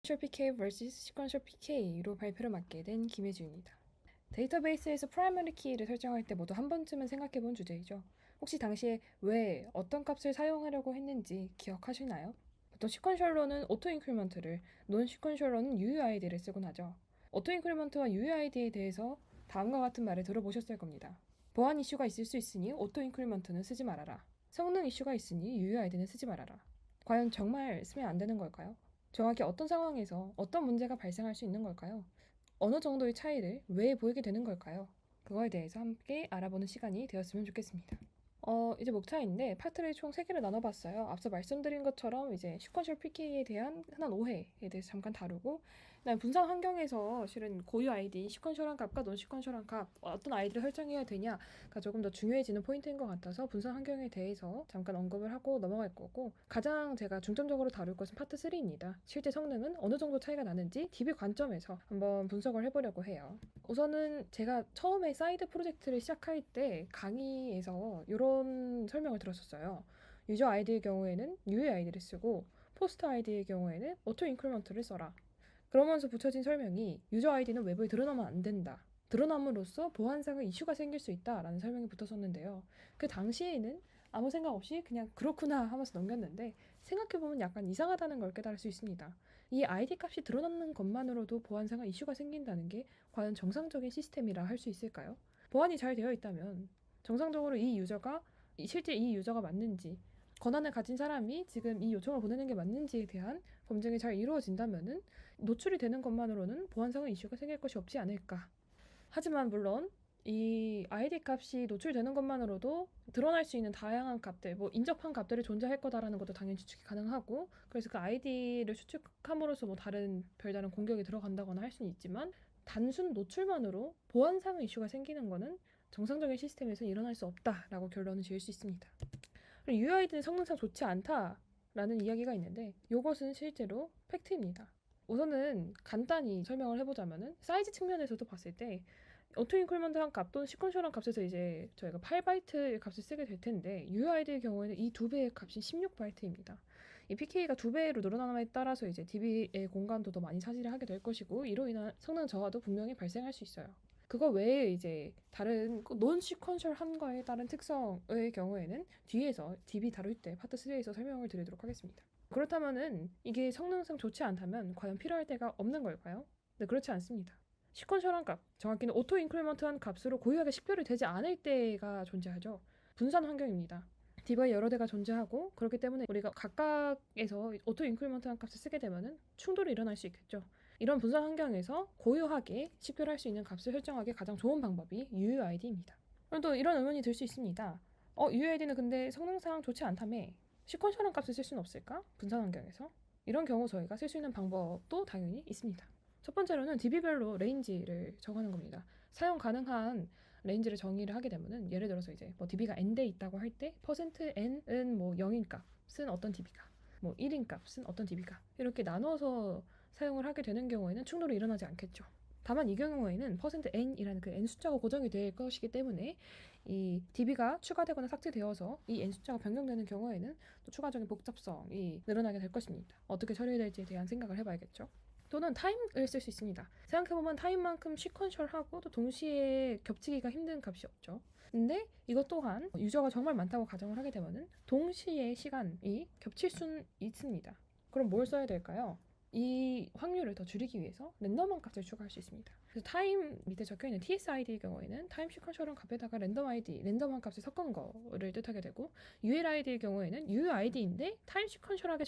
시퀀셜 PK vs 시퀀셜 PK로 발표를 맡게 된 김혜주입니다. 데이터베이스에서 프라이머리 키를 설정할 때 모두 한 번쯤은 생각해본 주제이죠. 혹시 당시에 왜 어떤 값을 사용하려고 했는지 기억하시나요? 보통 시퀀셜로는 오토 인크리먼트를, 논 시퀀셜로는 UUID를 쓰곤 하죠. 오토 인크리먼트와 UUID에 대해서 다음과 같은 말을 들어보셨을 겁니다. 보안 이슈가 있을 수 있으니 오토 인크리먼트는 쓰지 말아라. 성능 이슈가 있으니 UUID는 쓰지 말아라. 과연 정말 쓰면 안 되는 걸까요? 정확히 어떤 상황에서 어떤 문제가 발생할 수 있는 걸까요? 어느 정도의 차이를 왜 보이게 되는 걸까요? 그거에 대해서 함께 알아보는 시간이 되었으면 좋겠습니다. 이제 목차인데 파트를 총 3개를 나눠봤어요. 앞서 말씀드린 것처럼 이제 시퀀셜 PK에 대한 흔한 오해에 대해서 잠깐 다루고, 그다음에 분산 환경에서 실은 고유 아이디, 시퀀셜한 값과 논 시퀀셜한 값, 어떤 아이디를 설정해야 되냐가 조금 더 중요해지는 포인트인 것 같아서 분산 환경에 대해서 잠깐 언급을 하고 넘어갈 거고, 가장 제가 중점적으로 다룰 것은 파트 3입니다. 실제 성능은 어느 정도 차이가 나는지 DB 관점에서 한번 분석을 해보려고 해요. 우선은 제가 처음에 사이드 프로젝트를 시작할 때 강의에서 이런 설명을 들었었어요. 유저 아이디의 경우에는 UUID를 쓰고 포스트 아이디의 경우에는 오토 인크리먼트를 써라. 그러면서 붙여진 설명이 유저 아이디는 외부에 드러나면 안 된다. 드러남으로써 보안상의 이슈가 생길 수 있다라는 설명이 붙었었는데요. 그 당시에는 아무 생각 없이 그냥 그렇구나 하면서 넘겼는데 생각해보면 약간 이상하다는 걸 깨달을 수 있습니다. 이 아이디 값이 드러나는 것만으로도 보안상의 이슈가 생긴다는 게 과연 정상적인 시스템이라 할 수 있을까요? 보안이 잘 되어 있다면 정상적으로 실제 이 유저가 맞는지, 권한을 가진 사람이 지금 이 요청을 보내는 게 맞는지에 대한 검증이 잘 이루어진다면은 노출이 되는 것만으로는 보안상의 이슈가 생길 것이 없지 않을까. 하지만 물론 이 아이디 값이 노출되는 것만으로도 드러날 수 있는 다양한 값들, 뭐 인접한 값들이 존재할 거다라는 것도 당연히 추측이 가능하고, 그래서 그 아이디를 추측함으로써 뭐 별다른 공격이 들어간다거나 할 수는 있지만, 단순 노출만으로 보안상의 이슈가 생기는 거는 정상적인 시스템에서 일어날 수 없다라고 결론을 지을 수 있습니다. 그리고 UID는 성능상 좋지 않다라는 이야기가 있는데, 이것은 실제로 팩트입니다. 우선은 간단히 설명을 해보자면은 사이즈 측면에서도 봤을 때 오토 인크리먼트한 값 또는 시퀀셜한 값에서 이제 저희가 8바이트의 값을 쓰게 될 텐데, UID의 경우에는 이 2배의 값인 16바이트입니다. 이 PK가 2배로 늘어남에 따라서 이제 DB의 공간도 더 많이 차지를 하게 될 것이고, 이로 인한 성능 저하도 분명히 발생할 수 있어요. 그거 외에 이제 다른 논 시퀀셜한 거에 따른 특성의 경우에는 뒤에서 DB 다룰 때 파트 3에서 설명을 드리도록 하겠습니다. 그렇다면은 이게 성능상 좋지 않다면 과연 필요할 때가 없는 걸까요? 네, 그렇지 않습니다. 시퀀셜한 값, 정확히는 오토 인크리먼트한 값으로 고유하게 식별이 되지 않을 때가 존재하죠. 분산 환경입니다. DB가 여러 대가 존재하고, 그렇기 때문에 우리가 각각에서 오토 인크리먼트한 값을 쓰게 되면은 충돌이 일어날 수 있겠죠. 이런 분산 환경에서 고유하게 식별할 수 있는 값을 설정하기 가장 좋은 방법이 UUID입니다. 그럼 또 이런 의문이 들 수 있습니다. UUID는 근데 성능상 좋지 않다며 시퀀셜한 값을 쓸 수는 없을까? 분산 환경에서? 이런 경우 저희가 쓸 수 있는 방법도 당연히 있습니다. 첫 번째로는 DB별로 레인지를 정하는 겁니다. 사용 가능한 레인지를 정의를 하게 되면은, 예를 들어서 이제 뭐 DB가 n대 있다고 할 때 %n은 뭐 0인 값은 어떤 DB가, 뭐 1인 값은 어떤 DB가, 이렇게 나눠서 사용을 하게 되는 경우에는 충돌이 일어나지 않겠죠. 다만 이 경우에는 %n이라는 그 n 숫자가 고정이 될 것이기 때문에 이 DB가 추가되거나 삭제되어서 이 n 숫자가 변경되는 경우에는 또 추가적인 복잡성이 늘어나게 될 것입니다. 어떻게 처리해야 될지에 대한 생각을 해봐야겠죠. 또는 타임을 쓸 수 있습니다. 생각해보면 타임만큼 시퀀셜하고 또 동시에 겹치기가 힘든 값이 없죠. 근데 이것 또한 유저가 정말 많다고 가정을 하게 되면은 동시에 시간이 겹칠 수는 있습니다. 그럼 뭘 써야 될까요? 이 확률을 더 줄이기 위해서 랜덤한 값을 추가할 수 있습니다. 그래서 타임 밑에 적혀있는 TSID의 경우에는 타임 시퀀셜한 값에다가 랜덤한 값을 섞은 거를 뜻하게 되고, ULID의 경우에는 UID인데 타임 시퀀셜하게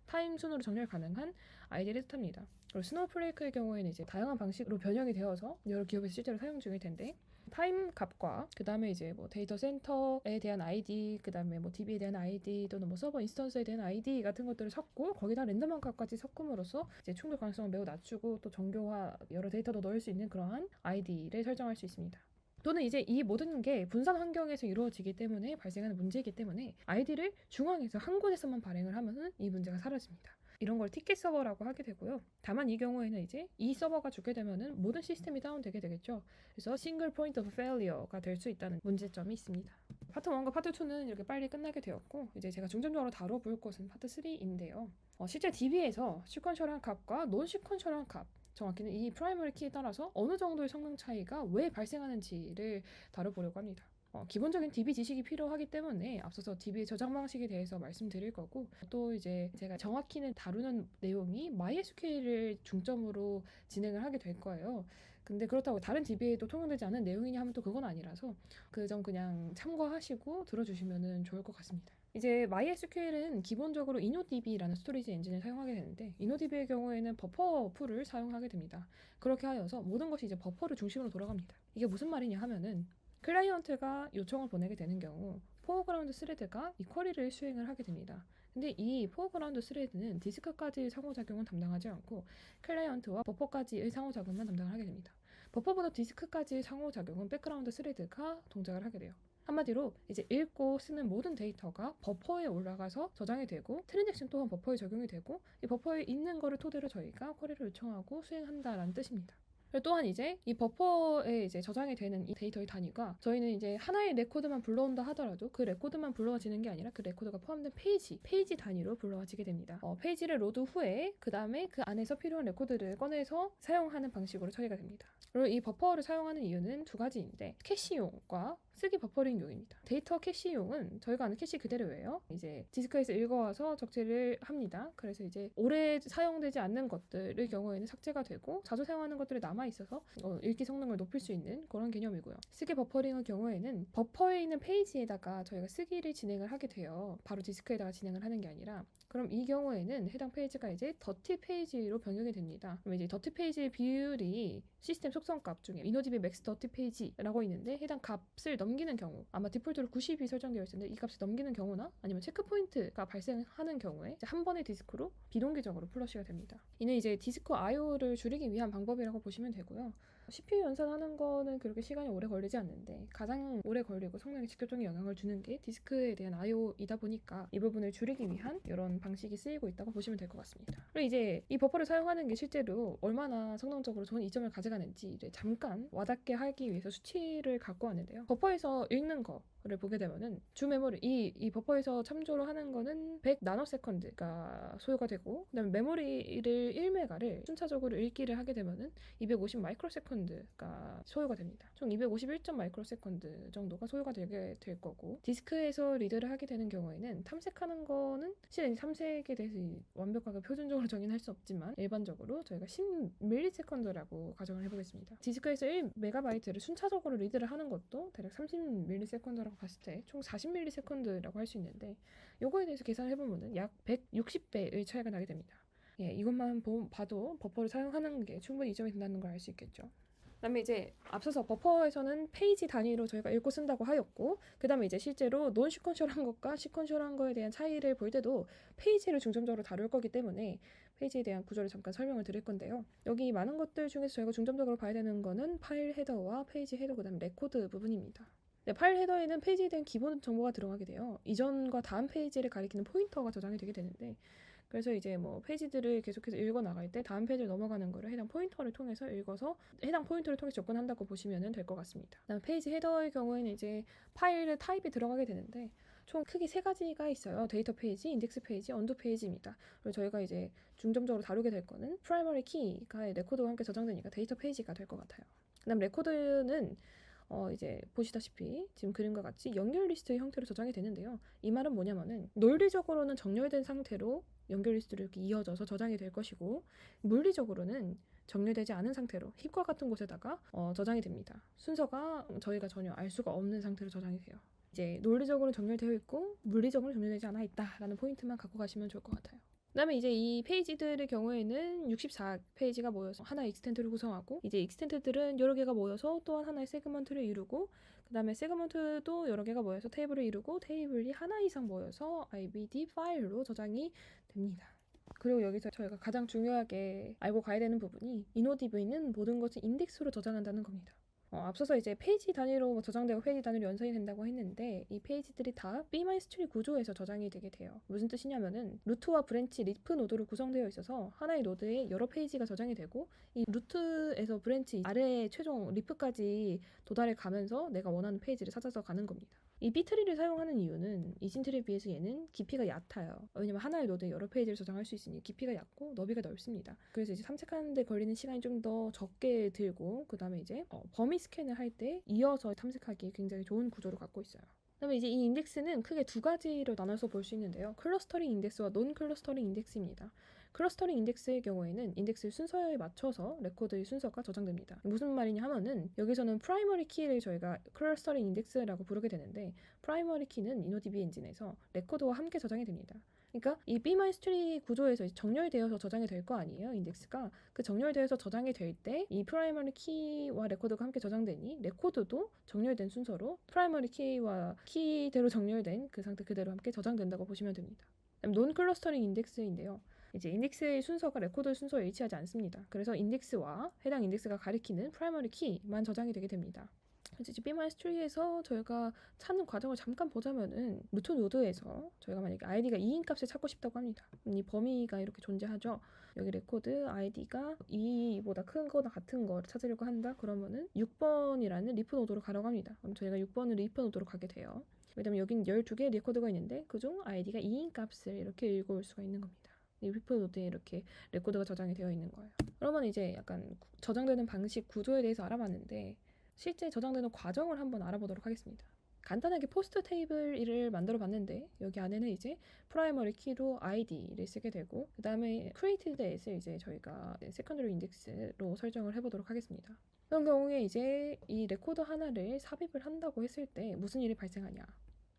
타임 순으로 정렬 가능한 아이디를 뜻합니다. 그리고 스노우플레이크의 경우에는 이제 다양한 방식으로 변형이 되어서 여러 기업에서 실제로 사용 중일 텐데, 타임 값과 그 다음에 이제 뭐 데이터 센터에 대한 아이디, 그 다음에 뭐 DB에 대한 아이디, 또는 뭐 서버 인스턴스에 대한 아이디 같은 것들을 섞고 거기다 랜덤한 값까지 섞음으로써 이제 충돌 가능성을 매우 낮추고 또 정교화, 여러 데이터도 넣을 수 있는 그러한 아이디를 설정할 수 있습니다. 또는 이제 이 모든 게 분산 환경에서 이루어지기 때문에 발생하는 문제이기 때문에 아이디를 중앙에서 한 곳에서만 발행을 하면은 이 문제가 사라집니다. 이런 걸 티켓 서버라고 하게 되고요. 다만 이 경우에는 이제 이 서버가 죽게 되면은 모든 시스템이 다운되게 되겠죠. 그래서 싱글 포인트 오브 페일리어가 될 수 있다는 문제점이 있습니다. 파트 1과 파트 2는 이렇게 빨리 끝나게 되었고, 이제 제가 중점적으로 다뤄볼 것은 파트 3인데요. 실제 DB에서 시퀀셜한 값과 논 시퀀셜한 값, 정확히는 이 프라이머리 키에 따라서 어느 정도의 성능 차이가 왜 발생하는지를 다뤄보려고 합니다. 기본적인 DB 지식이 필요하기 때문에 앞서서 DB의 저장 방식에 대해서 말씀드릴 거고, 또 이제 제가 정확히는 다루는 내용이 MySQL을 중점으로 진행을 하게 될 거예요. 근데 그렇다고 다른 DB에도 통용되지 않은 내용이냐 하면 또 그건 아니라서 그 점 그냥 참고하시고 들어주시면 좋을 것 같습니다. 이제 MySQL은 기본적으로 InnoDB라는 스토리지 엔진을 사용하게 되는데, InnoDB의 경우에는 버퍼 풀을 사용하게 됩니다. 그렇게 하여서 모든 것이 이제 버퍼를 중심으로 돌아갑니다. 이게 무슨 말이냐 하면은, 클라이언트가 요청을 보내게 되는 경우 포어그라운드 스레드가 이 쿼리를 수행을 하게 됩니다. 근데 이 포어그라운드 스레드는 디스크까지의 상호작용은 담당하지 않고 클라이언트와 버퍼까지의 상호작용만 담당을 하게 됩니다. 버퍼보다 디스크까지의 상호작용은 백그라운드 스레드가 동작을 하게 돼요. 한마디로 이제 읽고 쓰는 모든 데이터가 버퍼에 올라가서 저장이 되고, 트랜잭션 또한 버퍼에 적용이 되고, 이 버퍼에 있는 거를 토대로 저희가 쿼리를 요청하고 수행한다라는 뜻입니다. 또한 이제 이 버퍼에 이제 저장이 되는 이 데이터의 단위가, 저희는 이제 하나의 레코드만 불러온다 하더라도 그 레코드만 불러와지는 게 아니라 그 레코드가 포함된 페이지 단위로 불러와지게 됩니다. 페이지를 로드 후에 그 다음에 그 안에서 필요한 레코드를 꺼내서 사용하는 방식으로 처리가 됩니다. 그리고 이 버퍼를 사용하는 이유는 두 가지인데, 캐시용과 쓰기 버퍼링용입니다. 데이터 캐시용은 저희가 아는 캐시 그대로예요. 이제 디스크에서 읽어와서 적재를 합니다. 그래서 이제 오래 사용되지 않는 것들의 경우에는 삭제가 되고, 자주 사용하는 것들이 남아 있어서 읽기 성능을 높일 수 있는 그런 개념이고요. 쓰기 버퍼링의 경우에는 버퍼에 있는 페이지에다가 저희가 쓰기를 진행을 하게 돼요. 바로 디스크에다가 진행을 하는 게 아니라. 그럼 이 경우에는 해당 페이지가 이제 더티 페이지로 변경이 됩니다. 그럼 이제 더티 페이지의 비율이 시스템 속성값 중에 InnoDB 맥스 더티 페이지라고 있는데, 해당 값을 넘기는 경우, 아마 디폴트로 90이 설정되어 있는데 이 값을 넘기는 경우나 아니면 체크포인트가 발생하는 경우에 이제 한 번의 디스크로 비동기적으로 플러시가 됩니다. 이는 이제 디스크 I/O를 줄이기 위한 방법이라고 보시면 되고요. CPU 연산하는 거는 그렇게 시간이 오래 걸리지 않는데, 가장 오래 걸리고 성능에 직접적인 영향을 주는 게 디스크에 대한 I/O이다 보니까 이 부분을 줄이기 위한 이런 방식이 쓰이고 있다고 보시면 될 것 같습니다. 그리고 이제 이 버퍼를 사용하는 게 실제로 얼마나 성능적으로 좋은 이점을 가져가는지를 잠깐 와닿게 하기 위해서 수치를 갖고 왔는데요. 버퍼에서 읽는 거를 보게 되면은 주 메모리, 이 버퍼에서 참조를 하는 거는 100 나노세컨드가 소요가 되고, 그다음에 메모리를 1메가를 순차적으로 읽기를 하게 되면은 250 마이크로세컨드가 소요가 됩니다. 총 251점 마이크로세컨드 정도가 소요가 되게 될 거고, 디스크에서 리드를 하게 되는 경우에는 탐색하는 거는 실은 탐색에 대해서 완벽하게 표준적으로 정의할 수 없지만, 일반적으로 저희가 10ms라고 가정을 해보겠습니다. 디스크에서 1MB를 순차적으로 리드를 하는 것도 대략 30ms라고 봤을 때 총 40ms라고 할 수 있는데, 요거에 대해서 계산을 해보면 약 160배의 차이가 나게 됩니다. 이것만 봐도 버퍼를 사용하는 게 충분히 이점이 된다는 걸 알 수 있겠죠. 그다음에 이제 앞서서 버퍼에서는 페이지 단위로 저희가 읽고 쓴다고 하였고, 그다음에 이제 실제로 논 시퀀셜한 것과 시퀀셜한 거에 대한 차이를 볼 때도 페이지를 중점적으로 다룰 거기 때문에 페이지에 대한 구조를 잠깐 설명을 드릴 건데요. 여기 많은 것들 중에서 저희가 중점적으로 봐야 되는 거는 파일 헤더와 페이지 헤더, 그다음에 레코드 부분입니다. 네, 파일 헤더에는 페이지에 대한 기본 정보가 들어가게 돼요. 이전과 다음 페이지를 가리키는 포인터가 저장이 되게 되는데, 그래서 이제 뭐 페이지들을 계속해서 읽어 나갈 때 다음 페이지를 넘어가는 거를 해당 포인터를 통해서 읽어서 해당 포인터를 통해서 접근한다고 보시면 될 것 같습니다. 그다음 페이지 헤더의 경우에는 이제 파일의 타입이 들어가게 되는데, 총 크게 세 가지가 있어요. 데이터 페이지, 인덱스 페이지, 언두 페이지입니다. 그리고 저희가 이제 중점적으로 다루게 될 거는 프라이머리 키가 레코드와 함께 저장되니까 데이터 페이지가 될 것 같아요. 그다음 레코드는 이제 보시다시피 지금 그림과 같이 연결 리스트의 형태로 저장이 되는데요. 이 말은 뭐냐면은, 논리적으로는 정렬된 상태로 연결 리스트로 이렇게 이어져서 저장이 될 것이고, 물리적으로는 정렬되지 않은 상태로 힙과 같은 곳에다가 저장이 됩니다. 순서가 저희가 전혀 알 수가 없는 상태로 저장이 돼요. 이제 논리적으로는 정렬되어 있고 물리적으로는 정렬되지 않아 있다라는 포인트만 갖고 가시면 좋을 것 같아요. 그다음에 이제 이 페이지들의 경우에는 64페이지가 모여서 하나의 익스텐트를 구성하고, 이제 익스텐트들은 여러 개가 모여서 또한 하나의 세그먼트를 이루고, 그다음에 세그먼트도 여러 개가 모여서 테이블을 이루고, 테이블이 하나 이상 모여서 IBD 파일로 저장이 됩니다. 그리고 여기서 저희가 가장 중요하게 알고 가야 되는 부분이, InnoDB는 모든 것을 인덱스로 저장한다는 겁니다. 앞서서 이제 페이지 단위로 저장되고 페이지 단위로 연산이 된다고 했는데 이 페이지들이 다 B-트리 구조에서 저장이 되게 돼요. 무슨 뜻이냐면은 루트와 브랜치, 리프 노드로 구성되어 있어서 하나의 노드에 여러 페이지가 저장이 되고 이 루트에서 브랜치 아래 최종 리프까지 도달해 가면서 내가 원하는 페이지를 찾아서 가는 겁니다. 이 B트리를 사용하는 이유는 이진트리에 비해서 얘는 깊이가 얕아요. 왜냐면 하나의 노드에 여러 페이지를 저장할 수 있으니 깊이가 얕고 너비가 넓습니다. 그래서 이제 탐색하는 데 걸리는 시간이 좀 더 적게 들고 그 다음에 이제 범위 스캔을 할 때 이어서 탐색하기 굉장히 좋은 구조를 갖고 있어요. 그다음에 이제 이 인덱스는 크게 두 가지로 나눠서 볼 수 있는데요. 클러스터링 인덱스와 논 클러스터링 인덱스입니다. 클러스터링 인덱스의 경우에는 인덱스 순서에 맞춰서 레코드의 순서가 저장됩니다. 무슨 말이냐 하면은 여기서는 프라이머리 키를 저희가 클러스터링 인덱스라고 부르게 되는데 프라이머리 키는 이노디비 엔진에서 레코드와 함께 저장이 됩니다. 그러니까 이 B-트리 구조에서 정렬되어서 저장이 될 거 아니에요. 인덱스가 그 정렬되어서 저장이 될 때 이 프라이머리 키와 레코드가 함께 저장되니 레코드도 정렬된 순서로 프라이머리 키와 키대로 정렬된 그 상태 그대로 함께 저장된다고 보시면 됩니다. 논 클러스터링 인덱스인데요. 이제 인덱스의 순서가 레코드 순서에 일치하지 않습니다. 그래서 인덱스와 해당 인덱스가 가리키는 프라이머리 키만 저장이 되게 됩니다. 이제 B-트리에서 저희가 찾는 과정을 잠깐 보자면은 루트 노드에서 저희가 만약에 id가 2인 값을 찾고 싶다고 합니다. 이 범위가 이렇게 존재하죠. 여기 레코드 id가 2보다 큰 거나 같은 거를 찾으려고 한다. 그러면은 6번이라는 리프 노드로 가려고 합니다. 그럼 저희가 6번을 리프 노드로 가게 돼요. 왜냐면 여긴 12개의 레코드가 있는데 그중 id가 2인 값을 이렇게 읽어올 수가 있는 겁니다. 이 리프 노드에 이렇게 레코드가 저장이 되어 있는 거예요. 그러면 이제 약간 저장되는 방식 구조에 대해서 알아봤는데 실제 저장되는 과정을 한번 알아보도록 하겠습니다. 간단하게 포스트 테이블을 만들어 봤는데 여기 안에는 이제 프라이머리 키로 id를 쓰게 되고 그 다음에 createdas을 이제 저희가 secondary index로 설정을 해보도록 하겠습니다. 그런 경우에 이제 이 레코드 하나를 삽입을 한다고 했을 때 무슨 일이 발생하냐?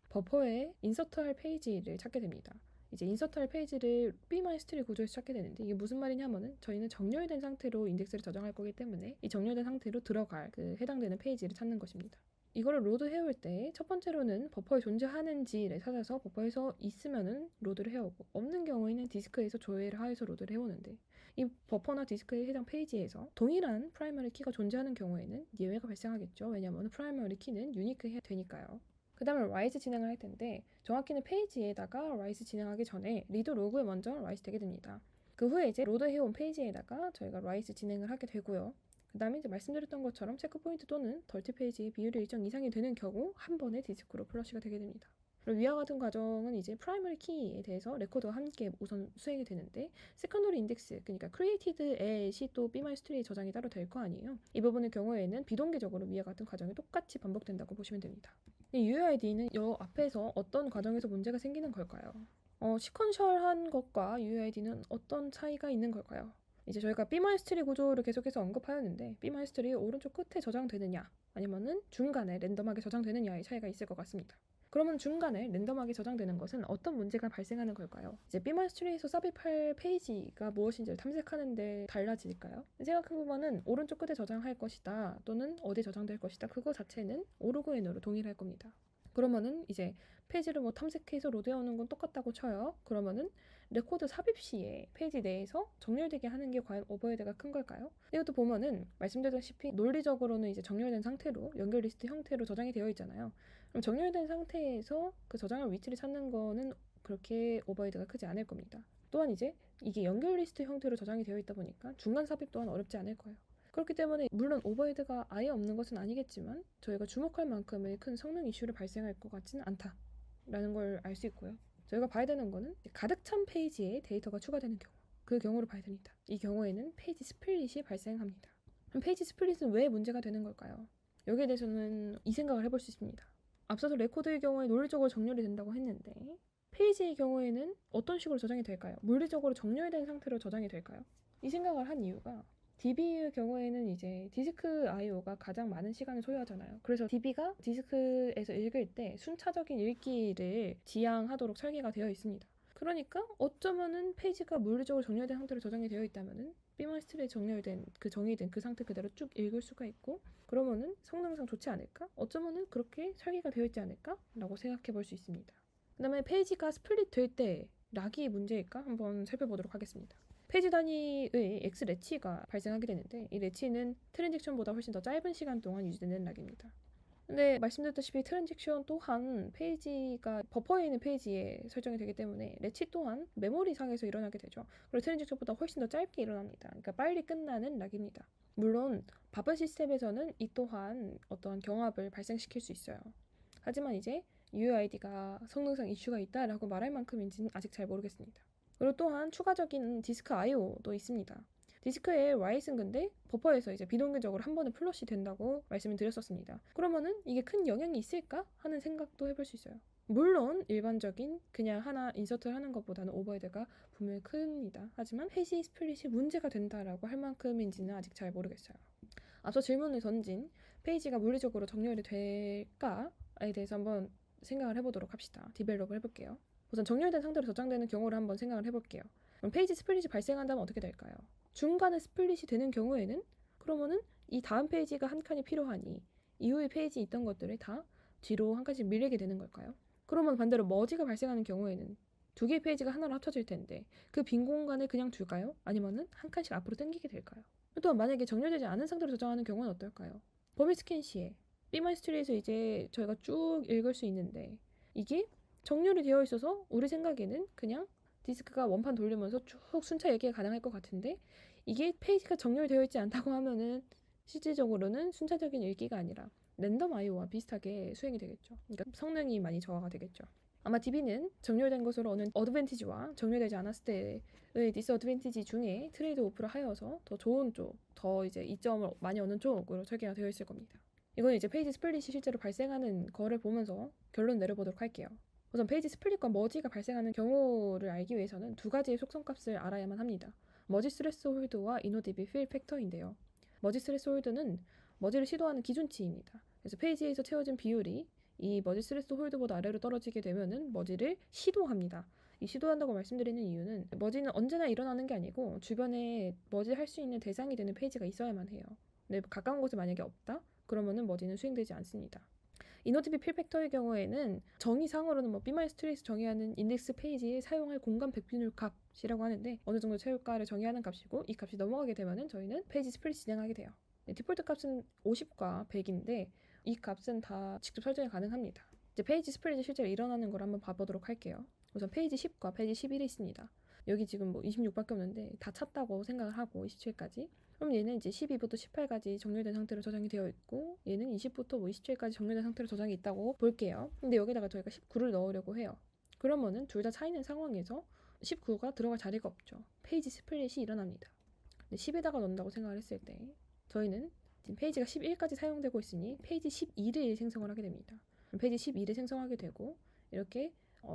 버퍼에 인서트할 페이지를 찾게 됩니다. 이제 인서트할 페이지를 B-트리 구조에서 찾게 되는데 이게 무슨 말이냐면은 저희는 정렬된 상태로 인덱스를 저장할 거기 때문에 이 정렬된 상태로 들어갈 그 해당되는 페이지를 찾는 것입니다. 이거를 로드 해올 때 첫 번째로는 버퍼에 존재하는지를 찾아서 버퍼에서 있으면은 로드를 해오고 없는 경우에는 디스크에서 조회를 하여서 로드를 해오는데 이 버퍼나 디스크의 해당 페이지에서 동일한 프라이머리 키가 존재하는 경우에는 예외가 발생하겠죠. 왜냐하면 프라이머리 키는 유니크 해야 되니까요. 그 다음에 라이즈 진행을 할 텐데 정확히는 페이지에다가 라이즈 진행하기 전에 리드 로그에 먼저 라이즈 되게 됩니다. 그 후에 이제 로드 해온 페이지에다가 저희가 라이즈 진행을 하게 되고요. 그 다음에 이제 말씀드렸던 것처럼 체크 포인트 또는 덜티 페이지의 비율이 일정 이상이 되는 경우 한 번에 디스크로 플러시가 되게 됩니다. 그리고 위와 같은 과정은 이제 프라이머리 키에 대해서 레코드와 함께 우선 수행이 되는데 세컨더리 인덱스 그러니까 created at이 또 B-트리에 저장이 따로 될 거 아니에요. 이 부분의 경우에는 비동기적으로 위와 같은 과정이 똑같이 반복된다고 보시면 됩니다. 이 UUID는 이 앞에서 어떤 과정에서 문제가 생기는 걸까요? 시퀀셜한 것과 UUID는 어떤 차이가 있는 걸까요? 이제 저희가 B-트리 구조를 계속해서 언급하였는데 B-트리 오른쪽 끝에 저장되느냐 아니면은 중간에 랜덤하게 저장되느냐의 차이가 있을 것 같습니다. 그러면 중간에 랜덤하게 저장되는 것은 어떤 문제가 발생하는 걸까요? 이제 B-트리에서 삽입할 페이지가 무엇인지를 탐색하는데 달라질까요? 생각해보면은 오른쪽 끝에 저장할 것이다 또는 어디에 저장될 것이다 그거 자체는 오르그인으로 동일할 겁니다. 그러면은 이제 페이지를 뭐 탐색해서 로드해오는 건 똑같다고 쳐요. 그러면은 레코드 삽입 시에 페이지 내에서 정렬되게 하는 게 과연 오버헤드가 큰 걸까요? 이것도 보면은 말씀드렸다시피 논리적으로는 이제 정렬된 상태로 연결 리스트 형태로 저장이 되어 있잖아요. 그럼 정렬된 상태에서 그 저장할 위치를 찾는 거는 그렇게 오버헤드가 크지 않을 겁니다. 또한 이제 이게 연결 리스트 형태로 저장이 되어 있다 보니까 중간 삽입 또한 어렵지 않을 거예요. 그렇기 때문에 물론 오버헤드가 아예 없는 것은 아니겠지만 저희가 주목할 만큼의 큰 성능 이슈를 발생할 것 같지는 않다라는 걸 알 수 있고요. 저희가 봐야 되는 거는 가득 찬 페이지에 데이터가 추가되는 경우 그 경우를 봐야 됩니다. 이 경우에는 페이지 스플릿이 발생합니다. 그럼 페이지 스플릿은 왜 문제가 되는 걸까요? 여기에 대해서는 이 생각을 해볼 수 있습니다. 앞서서 레코드의 경우에 논리적으로 정렬이 된다고 했는데 페이지의 경우에는 어떤 식으로 저장이 될까요? 물리적으로 정렬된 상태로 저장이 될까요? 이 생각을 한 이유가 DB의 경우에는 이제 디스크 I/O가 가장 많은 시간을 소요하잖아요. 그래서 DB가 디스크에서 읽을 때 순차적인 읽기를 지향하도록 설계가 되어 있습니다. 그러니까 어쩌면은 페이지가 물리적으로 정렬된 상태로 저장이 되어 있다면은 B-트리에 정렬된 그 정의된 그 상태 그대로 쭉 읽을 수가 있고 그러면은 성능상 좋지 않을까? 어쩌면은 그렇게 설계가 되어 있지 않을까라고 생각해 볼 수 있습니다. 그 다음에 페이지가 스플릿 될 때 락이 문제일까? 한번 살펴보도록 하겠습니다. 페이지 단위의 X 레치가 발생하게 되는데 이 레치는 트랜잭션보다 훨씬 더 짧은 시간 동안 유지되는 락입니다. 근데 말씀드렸다시피 트랜잭션 또한 페이지가 버퍼에 있는 페이지에 설정이 되기 때문에 레치 또한 메모리 상에서 일어나게 되죠. 그리고 트랜잭션보다 훨씬 더 짧게 일어납니다. 그러니까 빨리 끝나는 락입니다. 물론 바쁜 시스템에서는 이 또한 어떤 경합을 발생시킬 수 있어요. 하지만 이제 UUID가 성능상 이슈가 있다라고 말할 만큼인지는 아직 잘 모르겠습니다. 그리고 또한 추가적인 디스크 I/O도 있습니다. 디스크의 라이트는 근데 버퍼에서 이제 비동기적으로 한 번에 플러시 된다고 말씀을 드렸었습니다. 그러면은 이게 큰 영향이 있을까 하는 생각도 해볼 수 있어요. 물론 일반적인 그냥 하나 인서트를 하는 것보다는 오버헤드가 분명히 큽니다. 하지만 해시 스플릿이 문제가 된다라고 할 만큼인지는 아직 잘 모르겠어요. 앞서 질문을 던진 페이지가 물리적으로 정렬이 될까에 대해서 한번 생각을 해보도록 합시다. 디벨롭을 해볼게요. 우선 정렬된 상태로 저장되는 경우를 한번 생각을 해볼게요. 그럼 페이지 스플릿이 발생한다면 어떻게 될까요? 중간에 스플릿이 되는 경우에는 그러면은 이 다음 페이지가 한 칸이 필요하니 이후에 페이지 있던 것들을 다 뒤로 한 칸씩 밀리게 되는 걸까요? 그러면 반대로 머지가 발생하는 경우에는 두 개의 페이지가 하나로 합쳐질 텐데 그 빈 공간을 그냥 둘까요? 아니면은 한 칸씩 앞으로 당기게 될까요? 또한 만약에 정렬되지 않은 상태로 저장하는 경우는 어떨까요? 범위 스캔 시에 B마이스터리에서 이제 저희가 쭉 읽을 수 있는데 이게 정렬이 되어 있어서 우리 생각에는 그냥 디스크가 원판 돌리면서 쭉 순차 읽기가 가능할 것 같은데 이게 페이지가 정렬되어 있지 않다고 하면은 실질적으로는 순차적인 읽기가 아니라 랜덤 IO와 비슷하게 수행이 되겠죠. 그러니까 성능이 많이 저하가 되겠죠. 아마 DB는 정렬된 것으로 오는 어드밴티지와 정렬되지 않았을 때의 디스어드밴티지 중에 트레이드 오프를 하여서 더 좋은 쪽, 더 이제 이점을 많이 얻는 쪽으로 설계가 되어 있을 겁니다. 이건 이제 페이지 스플릿이 실제로 발생하는 거를 보면서 결론 내려보도록 할게요. 우선 페이지 스플릿과 머지가 발생하는 경우를 알기 위해서는 두 가지의 속성값을 알아야만 합니다. 머지 스레스홀드와 이노디비 필 팩터인데요. 머지 스레스홀드는 머지를 시도하는 기준치입니다. 그래서 페이지에서 채워진 비율이 이 머지 스레스홀드보다 아래로 떨어지게 되면은 머지를 시도합니다. 이 시도한다고 말씀드리는 이유는 머지는 언제나 일어나는 게 아니고 주변에 머지할 수 있는 대상이 되는 페이지가 있어야만 해요. 근데 가까운 곳에 만약에 없다? 그러면은 머지는 수행되지 않습니다. 이노티비 필팩터의 경우에는 정의상으로는 뭐 B마이스터리에서 정의하는 인덱스 페이지에 사용할 공간 백빈율 값이라고 하는데 어느 정도 채울까를 정의하는 값이고 이 값이 넘어가게 되면은 저희는 페이지 스플릿 진행하게 돼요. 디폴트 값은 50과 100인데 이 값은 다 직접 설정이 가능합니다. 이제 페이지 스플릿이 실제로 일어나는 걸 한번 봐보도록 할게요. 우선 페이지 10과 페이지 11이 있습니다. 여기 지금 뭐 26밖에 없는데 다 찼다고 생각을 하고 27까지 그럼 얘는 이제 12부터 18까지 정렬된 상태로 저장이 되어 있고 얘는 20부터 뭐 27까지 정렬된 상태로 저장이 있다고 볼게요. 근데 여기다가 저희가 19를 넣으려고 해요. 그러면은 둘 다 차이는 상황에서 19가 들어갈 자리가 없죠. 페이지 스플릿이 일어납니다. 근데 10에다가 넣는다고 생각을 했을 때 저희는 지금 페이지가 11까지 사용되고 있으니 페이지 12를 생성을 하게 됩니다. 페이지 12를 생성하게 되고 이렇게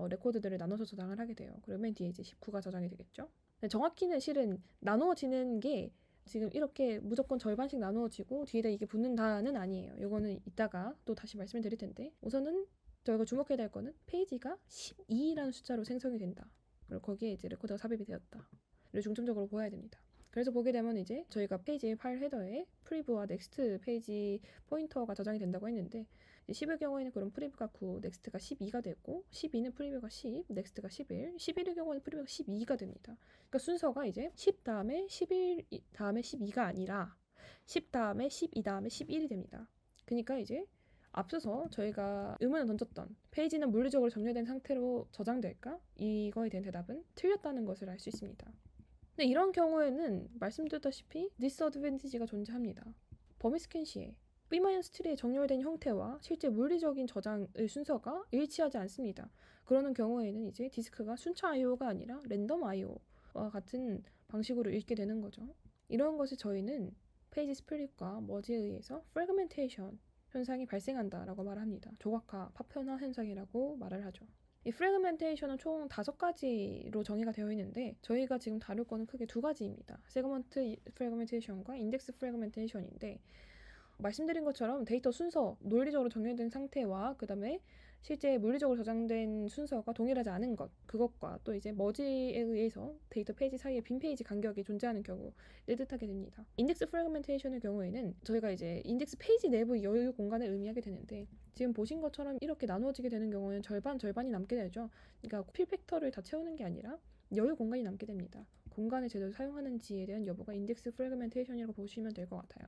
레코드들을 나눠서 저장을 하게 돼요. 그리고 맨 뒤에 이제 19가 저장이 되겠죠. 정확히는 실은 나누어지는 게 지금 이렇게 무조건 절반씩 나누어지고 뒤에다 이게 붙는다는 아니에요. 이거는 이따가 또 다시 말씀을 드릴 텐데 우선은 저희가 주목해야 될 거는 페이지가 12라는 숫자로 생성이 된다. 그리고 거기에 이제 레코더가 삽입이 되었다. 를 중점적으로 보아야 됩니다. 그래서 보게 되면 이제 저희가 페이지 파일 헤더에 프리브와 넥스트 페이지 포인터가 저장이 된다고 했는데 10의 경우에는 그럼 프리브가 9, 넥스트가 12가 되고 12는 프리뷰가 10, 넥스트가 11, 11의 경우에는 프리뷰가 12가 됩니다. 그러니까 순서가 이제 10 다음에 11 다음에 12가 아니라 10 다음에 12 다음에 11이 됩니다. 그러니까 이제 앞서서 저희가 의문을 던졌던 페이지는 물리적으로 정렬된 상태로 저장될까? 이거에 대한 대답은 틀렸다는 것을 알 수 있습니다. 근데 이런 경우에는 말씀드렸다시피 디스어드밴티지가 존재합니다. 범위 스캔 시에 B마이너스3의 정렬된 형태와 실제 물리적인 저장의 순서가 일치하지 않습니다. 그러는 경우에는 이제 디스크가 순차 IO가 아니라 랜덤 IO와 같은 방식으로 읽게 되는 거죠. 이런 것을 저희는 페이지 스플릿과 머지에 의해서 프래그멘테이션 현상이 발생한다라고 말합니다. 조각화, 파편화 현상이라고 말을 하죠. 이 프래그멘테이션은 총 5가지로 정의가 되어 있는데 저희가 지금 다룰 거는 크게 두 가지입니다. 세그먼트 프래그멘테이션과 인덱스 프래그멘테이션인데 말씀드린 것처럼 데이터 순서, 논리적으로 정렬된 상태와 그 다음에 실제 물리적으로 저장된 순서가 동일하지 않은 것, 그것과 또 이제 머지에 의해서 데이터 페이지 사이에 빈 페이지 간격이 존재하는 경우를 뜻하게 됩니다. 인덱스 프래그멘테이션의 경우에는 저희가 이제 인덱스 페이지 내부 여유 공간을 의미하게 되는데 지금 보신 것처럼 이렇게 나누어지게 되는 경우는 절반이 남게 되죠. 그러니까 필 팩터를 다 채우는 게 아니라 여유 공간이 남게 됩니다. 공간을 제대로 사용하는지에 대한 여부가 인덱스 프래그멘테이션이라고 보시면 될 것 같아요.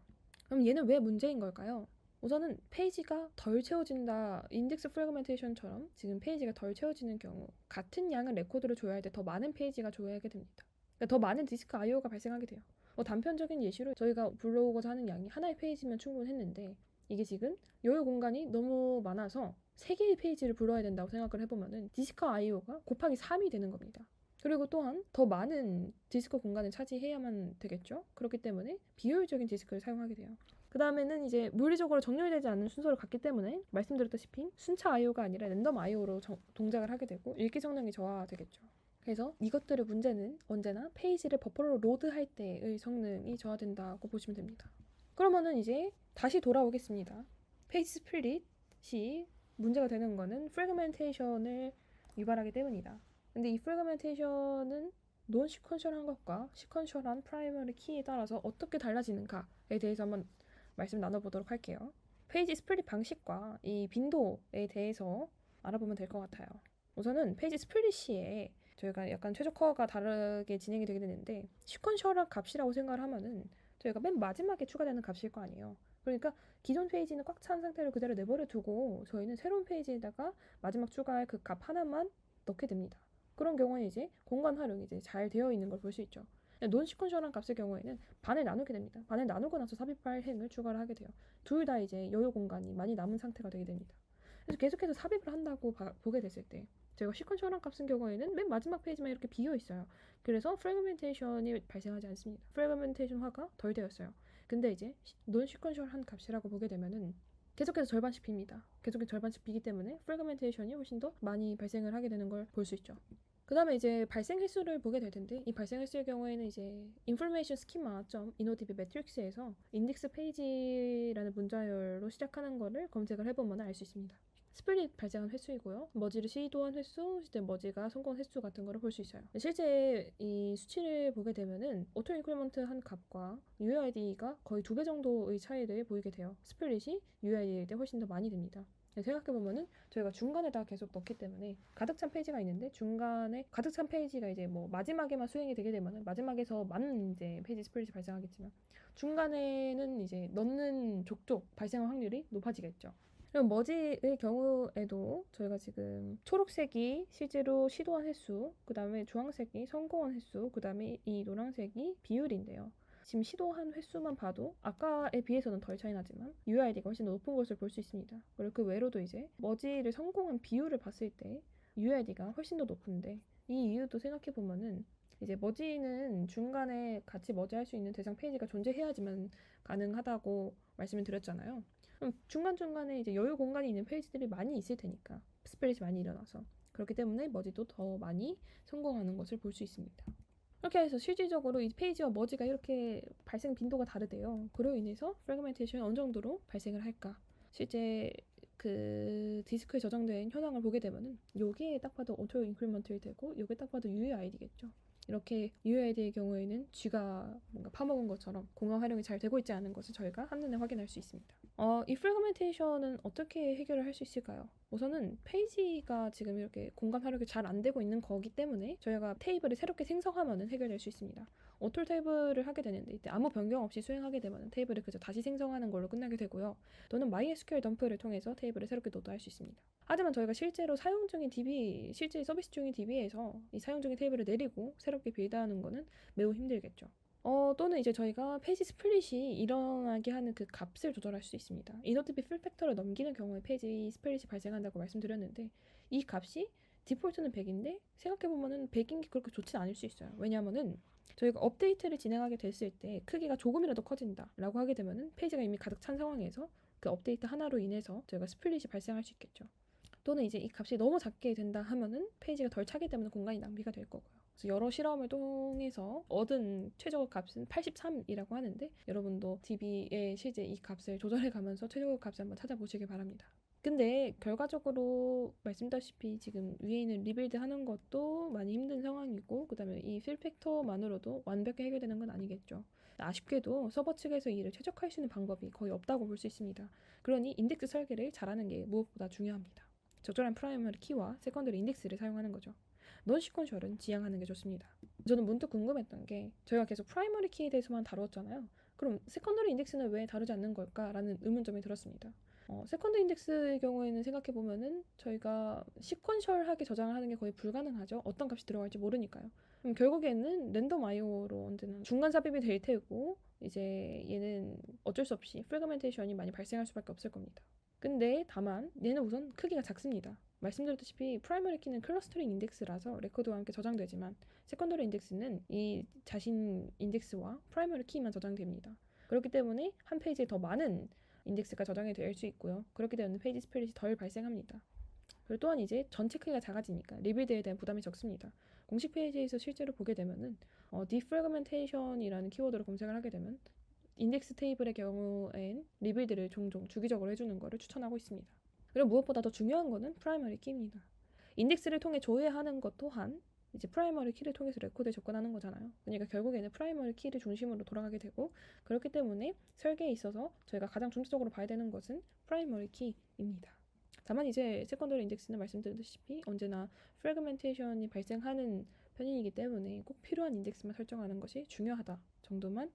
그럼 얘는 왜 문제인 걸까요? 우선은 페이지가 덜 채워진다. 인덱스 프래그멘테이션처럼 지금 페이지가 덜 채워지는 경우 같은 양의 레코드를 줘야 할 때 더 많은 페이지가 줘야 하게 됩니다. 그러니까 더 많은 디스크 IO가 발생하게 돼요. 단편적인 예시로 저희가 불러오고자 하는 양이 하나의 페이지면 충분했는데 이게 지금 여유 공간이 너무 많아서 3개의 페이지를 불러야 된다고 생각을 해보면은 디스크 IO가 곱하기 3이 되는 겁니다. 그리고 또한 더 많은 디스크 공간을 차지해야만 되겠죠. 그렇기 때문에 비효율적인 디스크를 사용하게 돼요. 그 다음에는 이제 물리적으로 정렬되지 않는 순서를 갖기 때문에 말씀드렸다시피 순차 IO가 아니라 랜덤 IO로 동작을 하게 되고 읽기 성능이 저하되겠죠. 그래서 이것들의 문제는 언제나 페이지를 버퍼로 로드할 때의 성능이 저하된다고 보시면 됩니다. 그러면은 이제 다시 돌아오겠습니다. 페이지 스플릿이 문제가 되는 거는 프래그멘테이션을 유발하기 때문이다. 근데 이 프래그멘테이션은 논 시퀀셜한 것과 시퀀셜한 프라이머리 키에 따라서 어떻게 달라지는가에 대해서 한번 말씀 나눠보도록 할게요. 페이지 스플릿 방식과 이 빈도에 대해서 알아보면 될 것 같아요. 우선은 페이지 스플릿 시에 저희가 약간 최적화가 다르게 진행이 되게 되는데 시퀀셜한 값이라고 생각을 하면은 저희가 맨 마지막에 추가되는 값일 거 아니에요. 그러니까 기존 페이지는 꽉 찬 상태로 그대로 내버려 두고 저희는 새로운 페이지에다가 마지막 추가할 그 값 하나만 넣게 됩니다. 그런 경우에 이제 공간 활용이 이제 잘 되어 있는 걸 볼 수 있죠. 논 시퀀셜한 값의 경우에는 반을 나누게 됩니다. 반을 나누고 나서 삽입할 행을 추가를 하게 돼요. 둘 다 이제 여유 공간이 많이 남은 상태가 되게 됩니다. 그래서 계속해서 삽입을 한다고 보게 됐을 때 제가 시퀀셜한 값인 경우에는 맨 마지막 페이지만 이렇게 비어 있어요. 그래서 프래그멘테이션이 발생하지 않습니다. 프래그멘테이션화가 덜 되었어요. 근데 이제 논 시퀀셜한 값이라고 보게 되면은 계속해서 절반씩 빕니다. 계속해서 절반씩 비기 때문에 프래그멘테이션이 훨씬 더 많이 발생을 하게 되는 걸 볼 수 있죠. 그 다음에 이제 발생 횟수를 보게 될 텐데 이 발생 횟수의 경우에는 이제 information schema.inodb 매트릭스에서 index page라는 문자열로 시작하는 거를 검색을 해보면 알 수 있습니다. 스플릿 발생한 횟수이고요. 머지를 시도한 횟수, 실제 머지가 성공한 횟수 같은 거를 볼 수 있어요. 실제 이 수치를 보게 되면은 오토 인크리먼트 한 값과 UID가 거의 2배 정도의 차이를 보이게 돼요. 스플릿이 UID일 때 훨씬 더 많이 됩니다. 생각해보면은 저희가 중간에다 계속 넣기 때문에 가득 찬 페이지가 있는데 중간에 가득 찬 페이지가 이제 뭐 마지막에만 수행이 되게 되면은 마지막에서 많은 이제 페이지 스플릿이 발생하겠지만 중간에는 이제 넣는 족족 발생 확률이 높아지겠죠. 그럼 머지의 경우에도 저희가 지금 초록색이 실제로 시도한 횟수, 그 다음에 주황색이 성공한 횟수, 그 다음에 이 노란색이 비율인데요. 지금 시도한 횟수만 봐도 아까에 비해서는 덜 차이 나지만 UID가 훨씬 더 높은 것을 볼 수 있습니다. 그리고 그 외로도 이제 머지를 성공한 비율을 봤을 때 UID가 훨씬 더 높은데 이 이유도 생각해 보면은 이제 머지는 중간에 같이 머지할 수 있는 대상 페이지가 존재해야지만 가능하다고 말씀을 드렸잖아요. 그럼 중간중간에 이제 여유 공간이 있는 페이지들이 많이 있을 테니까 스플릿이 많이 일어나서 그렇기 때문에 머지도 더 많이 성공하는 것을 볼 수 있습니다. 이렇게 해서 실질적으로 이 페이지와 머지가 이렇게 발생 빈도가 다르대요. 그로 인해서 프래그멘테이션이 어느 정도로 발생을 할까? 실제 그 디스크에 저장된 현황을 보게 되면은 요게 딱 봐도 오토 인크리먼트일 테고 요게 딱 봐도 UUID겠죠. 이렇게 UUID의 경우에는 쥐가 뭔가 파먹은 것처럼 공간 활용이 잘 되고 있지 않은 것을 저희가 한눈에 확인할 수 있습니다. 이 프래그멘테이션은 어떻게 해결을 할 수 있을까요? 우선은 페이지가 지금 이렇게 공간 활용이 잘 안 되고 있는 거기 때문에 저희가 테이블을 새롭게 생성하면 해결될 수 있습니다. 오토 테이블을 하게 되는데 이때 아무 변경 없이 수행하게 되면 테이블을 그저 다시 생성하는 걸로 끝나게 되고요. 또는 MySQL 덤프를 통해서 테이블을 새롭게 로드할 수 있습니다. 하지만 저희가 실제로 사용 중인 DB, 실제 서비스 중인 DB에서 이 사용 중인 테이블을 내리고 새롭게 빌드하는 거는 매우 힘들겠죠. 또는 이제 저희가 페이지 스플릿이 일어나게 하는 그 값을 조절할 수 있습니다. 인어드비 풀팩터를 넘기는 경우에 페이지 스플릿이 발생한다고 말씀드렸는데 이 값이 디폴트는 100인데 생각해보면은 100인 게 그렇게 좋진 않을 수 있어요. 왜냐하면은 저희가 업데이트를 진행하게 됐을 때 크기가 조금이라도 커진다 라고 하게 되면은 페이지가 이미 가득 찬 상황에서 그 업데이트 하나로 인해서 저희가 스플릿이 발생할 수 있겠죠. 또는 이제 이 값이 너무 작게 된다 하면은 페이지가 덜 차기 때문에 공간이 낭비가 될 거고요. 그래서 여러 실험을 통해서 얻은 최저 값은 83이라고 하는데 여러분도 DB의 실제 이 값을 조절해 가면서 최저 값을 한번 찾아보시길 바랍니다. 근데 결과적으로 말씀드렸다시피 지금 위에 있는 리빌드 하는 것도 많이 힘든 상황이고 그 다음에 이 필팩터만으로도 완벽히 해결되는 건 아니겠죠. 아쉽게도 서버 측에서 이를 최적화할 수 있는 방법이 거의 없다고 볼 수 있습니다. 그러니 인덱스 설계를 잘하는 게 무엇보다 중요합니다. 적절한 프라이머리 키와 세컨더리 인덱스를 사용하는 거죠. non sequential은 지양하는 게 좋습니다. 저는 문득 궁금했던 게 저희가 계속 프라이머리 키에 대해서만 다루었잖아요. 그럼 세컨더리 인덱스는 왜 다루지 않는 걸까라는 의문점이 들었습니다. 세컨드 인덱스의 경우에는 생각해보면은 저희가 시퀀셜하게 저장을 하는 게 거의 불가능하죠. 어떤 값이 들어갈지 모르니까요. 그럼 결국에는 랜덤 IO로 언제나 중간 삽입이 될 테고 이제 얘는 어쩔 수 없이 프래그멘테이션이 많이 발생할 수밖에 없을 겁니다. 근데 다만 얘는 우선 크기가 작습니다. 말씀드렸다시피 프라이머리 키는 클러스터링 인덱스라서 레코드와 함께 저장되지만 세컨더리 인덱스는 이 자신 인덱스와 프라이머리 키만 저장됩니다. 그렇기 때문에 한 페이지에 더 많은 인덱스가 저장이 될 수 있고요. 그렇기 때문에 페이지 스플릿이 덜 발생합니다. 그리고 또한 이제 전체 크기가 작아지니까 리빌드에 대한 부담이 적습니다. 공식 페이지에서 실제로 보게 되면은 defragmentation이라는 키워드로 검색을 하게 되면 인덱스 테이블의 경우엔 리빌드를 종종 주기적으로 해주는 것을 추천하고 있습니다. 그리고 무엇보다 더 중요한 것은 프라이머리 키입니다. 인덱스를 통해 조회하는 것 또한 이제 프라이머리 키를 통해서 레코드에 접근하는 거잖아요. 그러니까 결국에는 프라이머리 키를 중심으로 돌아가게 되고 그렇기 때문에 설계에 있어서 저희가 가장 중점적으로 봐야 되는 것은 프라이머리 키입니다. 다만 이제 세컨더리 인덱스는 말씀드렸다시피 언제나 프래그멘테이션이 발생하는 편이기 때문에 꼭 필요한 인덱스만 설정하는 것이 중요하다 정도만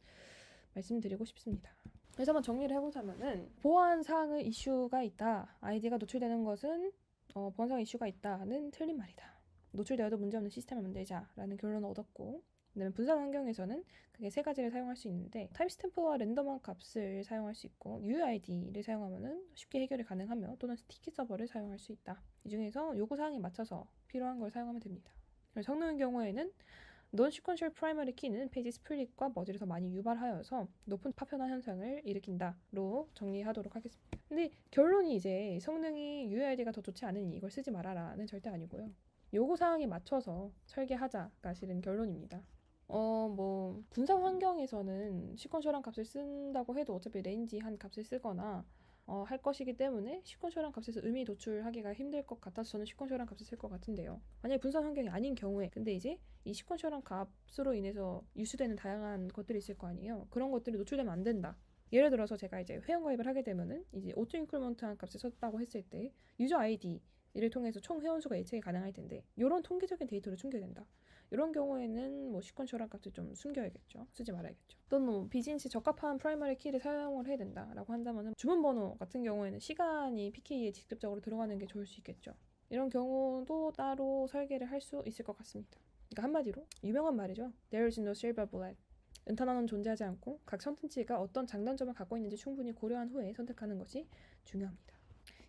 말씀드리고 싶습니다. 그래서 한번 정리를 해보자면은 보안사항의 이슈가 있다. 아이디가 노출되는 것은 보안사항 이슈가 있다는 틀린 말이다. 노출되어도 문제없는 시스템을 만들자라는 결론을 얻었고 그다음에 분산 환경에서는 그게 세 가지를 사용할 수 있는데 타임스탬프와 랜덤한 값을 사용할 수 있고 UUID를 사용하면은 쉽게 해결이 가능하며 또는 스티키 서버를 사용할 수 있다. 이 중에서 요구사항에 맞춰서 필요한 걸 사용하면 됩니다. 성능의 경우에는 non-sequential primary key는 페이지 스플릿과 머지를 더 많이 유발하여서 높은 파편화 현상을 일으킨다로 정리하도록 하겠습니다. 근데 결론이 이제 성능이 UID가 더 좋지 않으니 이걸 쓰지 말아라는 절대 아니고요. 요구사항에 맞춰서 설계하자가 실은 결론입니다. 뭐 분산 환경에서는 시퀀셜한 값을 쓴다고 해도 어차피 레인지한 값을 쓰거나 할 것이기 때문에 시퀀셜한 값에서 의미 도출하기가 힘들 것 같아서 저는 시퀀셜한 값을 쓸 것 같은데요. 만약에 분산 환경이 아닌 경우에 근데 이제 이 시퀀셜한 값으로 인해서 유수되는 다양한 것들이 있을 거 아니에요. 그런 것들이 노출되면 안 된다. 예를 들어서 제가 이제 회원가입을 하게 되면은 이제 오토 인크리먼트한 값을 썼다고 했을 때 유저 아이디 이를 통해서 총 회원수가 예측이 가능할 텐데 이런 통계적인 데이터를 숨겨야 된다. 이런 경우에는 뭐 시퀀셜한 값을 좀 숨겨야겠죠. 쓰지 말아야겠죠. 또는 뭐 비즈니스 적합한 프라이머리 키를 사용을 해야 된다라고 한다면 주문번호 같은 경우에는 시간이 PK에 직접적으로 들어가는 게 좋을 수 있겠죠. 이런 경우도 따로 설계를 할 수 있을 것 같습니다. 그러니까 한마디로 유명한 말이죠. There is no silver bullet. 은탄환은 존재하지 않고 각 선택지가 어떤 장단점을 갖고 있는지 충분히 고려한 후에 선택하는 것이 중요합니다.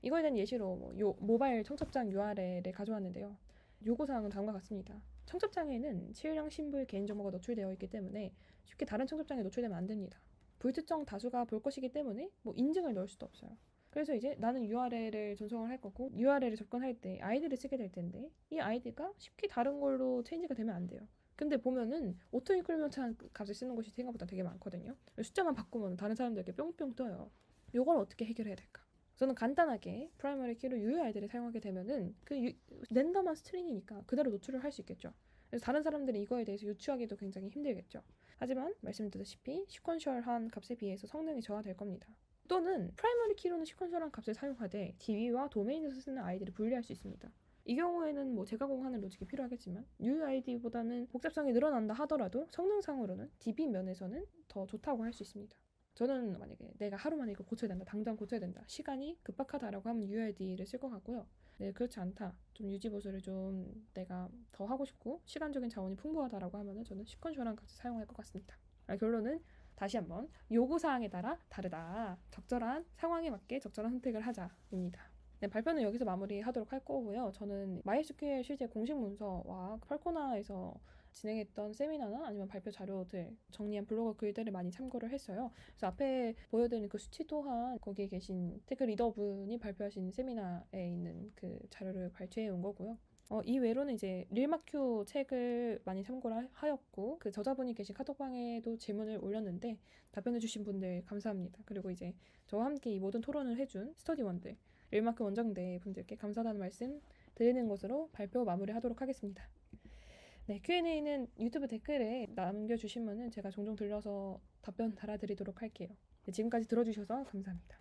이거에 대한 예시로 모바일 청첩장 URL을 가져왔는데요. 요구사항은 다음과 같습니다. 청첩장에는 실명, 신분, 개인정보가 노출되어 있기 때문에 쉽게 다른 청첩장에 노출되면 안 됩니다. 불특정 다수가 볼 것이기 때문에 뭐 인증을 넣을 수도 없어요. 그래서 이제 나는 URL을 전송을 할 거고 URL을 접근할 때 아이디를 쓰게 될 텐데 이 아이디가 쉽게 다른 걸로 체인지가 되면 안 돼요. 근데 보면은 오토 인크리먼트한 값을 쓰는 것이 생각보다 되게 많거든요. 숫자만 바꾸면 다른 사람들에게 뿅뿅 떠요. 이걸 어떻게 해결해야 될까? 저는 간단하게 프라이머리 키로 UUID를 사용하게 되면은 랜덤한 스트링이니까 그대로 노출을 할 수 있겠죠. 그래서 다른 사람들이 이거에 대해서 유추하기도 굉장히 힘들겠죠. 하지만 말씀드렸다시피 시퀀셜한 값에 비해서 성능이 저하될 겁니다. 또는 프라이머리 키로는 시퀀셜한 값을 사용하되 DB와 도메인에서 쓰는 아이디를 분리할 수 있습니다. 이 경우에는 뭐 재가공하는 로직이 필요하겠지만 UUID보다는 복잡성이 늘어난다 하더라도 성능상으로는 DB 면에서는 더 좋다고 할 수 있습니다. 저는 만약에 내가 하루 만에 이거 고쳐야 된다, 당장 고쳐야 된다, 시간이 급박하다라고 하면 UID를 쓸 것 같고요. 네, 그렇지 않다, 좀 유지보수를 좀 내가 더 하고 싶고 시간적인 자원이 풍부하다라고 하면은 저는 시퀀셜한 값을 사용할 것 같습니다. 결론은 다시 한번 요구사항에 따라 다르다. 적절한 상황에 맞게 적절한 선택을 하자입니다. 네, 발표는 여기서 마무리하도록 할 거고요. 저는 MySQL 실제 공식 문서와 펄코나에서 진행했던 세미나나 아니면 발표 자료들 정리한 블로그 글들을 많이 참고를 했어요. 그래서 앞에 보여드린 그 수치 또한 거기에 계신 테크 리더분이 발표하신 세미나에 있는 그 자료를 발췌해 온 거고요. 이 외로는 이제 릴마큐 책을 많이 참고를 하였고 그 저자분이 계신 카톡방에도 질문을 올렸는데 답변해 주신 분들 감사합니다. 그리고 이제 저와 함께 이 모든 토론을 해준 스터디원들 릴마큐 원정대 분들께 감사하다는 말씀 드리는 것으로 발표 마무리하도록 하겠습니다. 네, Q&A는 유튜브 댓글에 남겨주시면은 제가 종종 들러서 답변 달아드리도록 할게요. 네, 지금까지 들어주셔서 감사합니다.